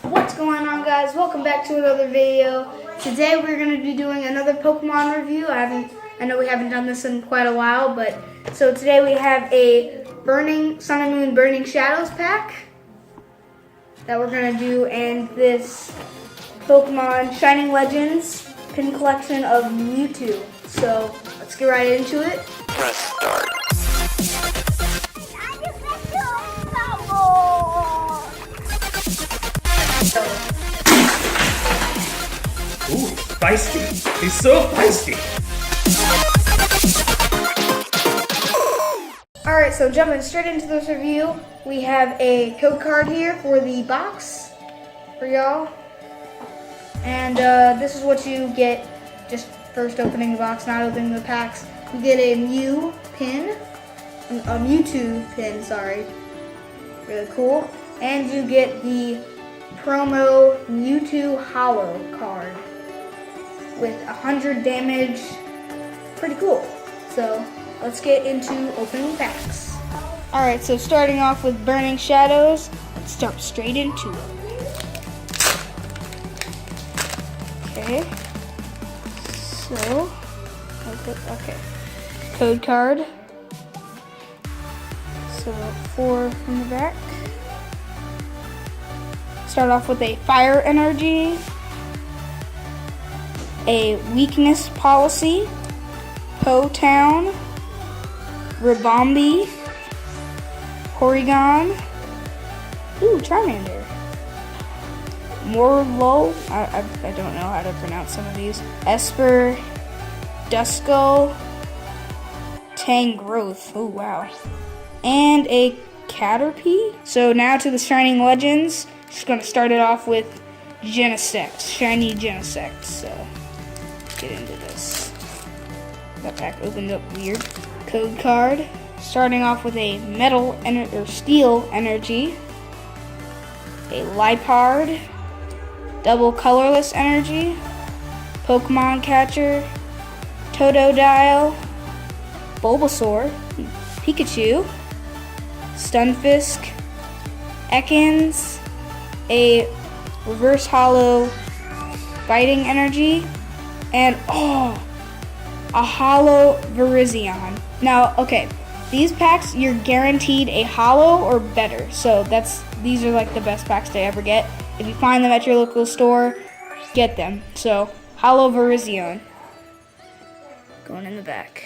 What's going on, guys? Welcome back to another video. Today we're going to be doing another Pokemon review. I know we haven't done this in quite a while, but so today we have a Sun and Moon Burning Shadows pack that we're going to do, and this Pokemon Shining Legends pin collection of MewTwo. So let's get right into it. Press start. Ooh, feisty. He's so feisty. Alright, so jumping straight into this review, we have a code card here for the box for y'all. And this is what you get just first opening the box, not opening the packs. You get a MewTwo pin, sorry. Really cool. And you get the promo MewTwo Hollow card with 100 damage. Pretty cool. So let's get into opening packs. Alright, so starting off with Burning Shadows, let's jump straight into it. Okay. So, okay. Code card. So 4 from the back. Start off with a Fire Energy, a Weakness Policy, Town, Ribombee, Porygon, Charmander, Morlo, I don't know how to pronounce some of these, Esper, Duskull, Tangrowth, oh wow, and a Caterpie. So now to the Shining Legends. Just going to start it off with Genesect, Shiny Genesect. So let's get into this. That pack opened up weird. Code card. Starting off with a Steel Energy, a Liepard, Double Colorless Energy, Pokemon Catcher, Totodile, Bulbasaur, Pikachu, Stunfisk, Ekans, a Reverse Hollow Fighting Energy, and a Hollow Virizion. Now, okay, these packs you're guaranteed a Hollow or better, so these are like the best packs to ever get. If you find them at your local store, get them. So Hollow Virizion going in the back.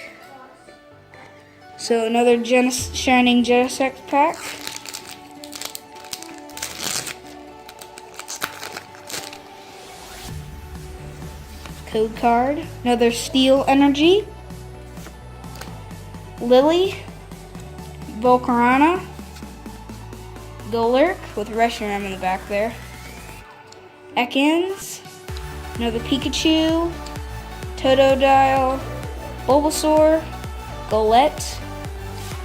So another Shining Genesect pack. Code card, another Steel Energy, Lily, Volcarona, Golurk with Reshiram in the back there, Ekans, another Pikachu, Totodile, Bulbasaur, Golett,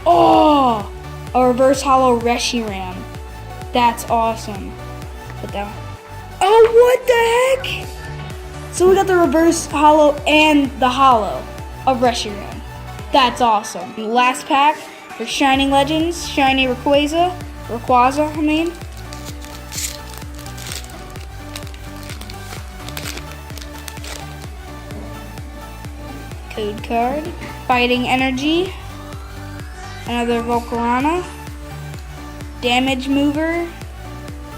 a Reverse Hollow Reshiram. That's awesome. Put that one. Oh, what the heck? So we got the Reverse Hollow and the Hollow of Reshiram. That's awesome. And last pack for Shining Legends, Shiny Rayquaza, I mean. Code card, Fighting Energy, another Volcarona, Damage Mover,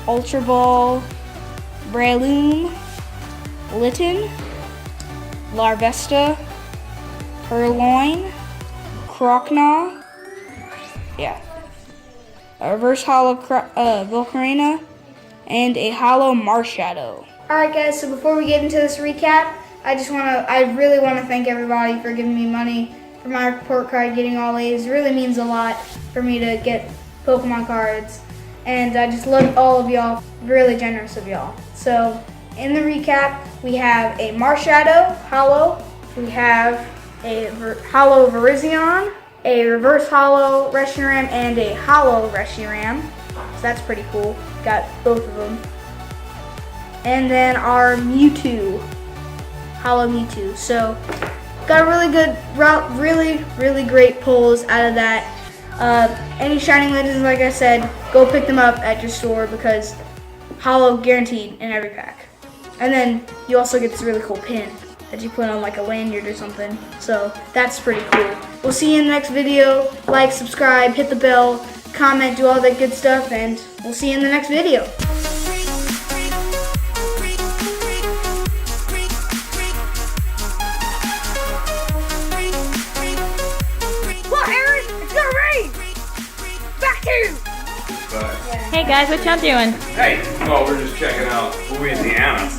Ultra Ball, Breloom, Litten, Larvesta, Purloin, Croconaw, a Reverse Hollow Volcarona, and a Hollow Marshadow. Alright guys, so before we get into this recap, I really want to thank everybody for giving me money for my report card, getting all A's. It really means a lot for me to get Pokemon cards, and I just love all of y'all, really generous of y'all. So in the recap, we have a Marshadow Hollow, we have a Hollow Virizion, a Reverse Hollow Reshiram, and a Hollow Reshiram. So that's pretty cool. Got both of them. And then our MewTwo, Hollow MewTwo. So got a really good, really great pulls out of that. Any Shining Legends, like I said, go pick them up at your store because Hollow guaranteed in every pack. And then you also get this really cool pin that you put on like a lanyard or something. So that's pretty cool. We'll see you in the next video. Like, subscribe, hit the bell, comment, do all that good stuff, and we'll see you in the next video. What, Aaron? It's gonna rain! Back to you! But, Hey guys, what y'all doing? hey, well, we're just checking out Louisiana.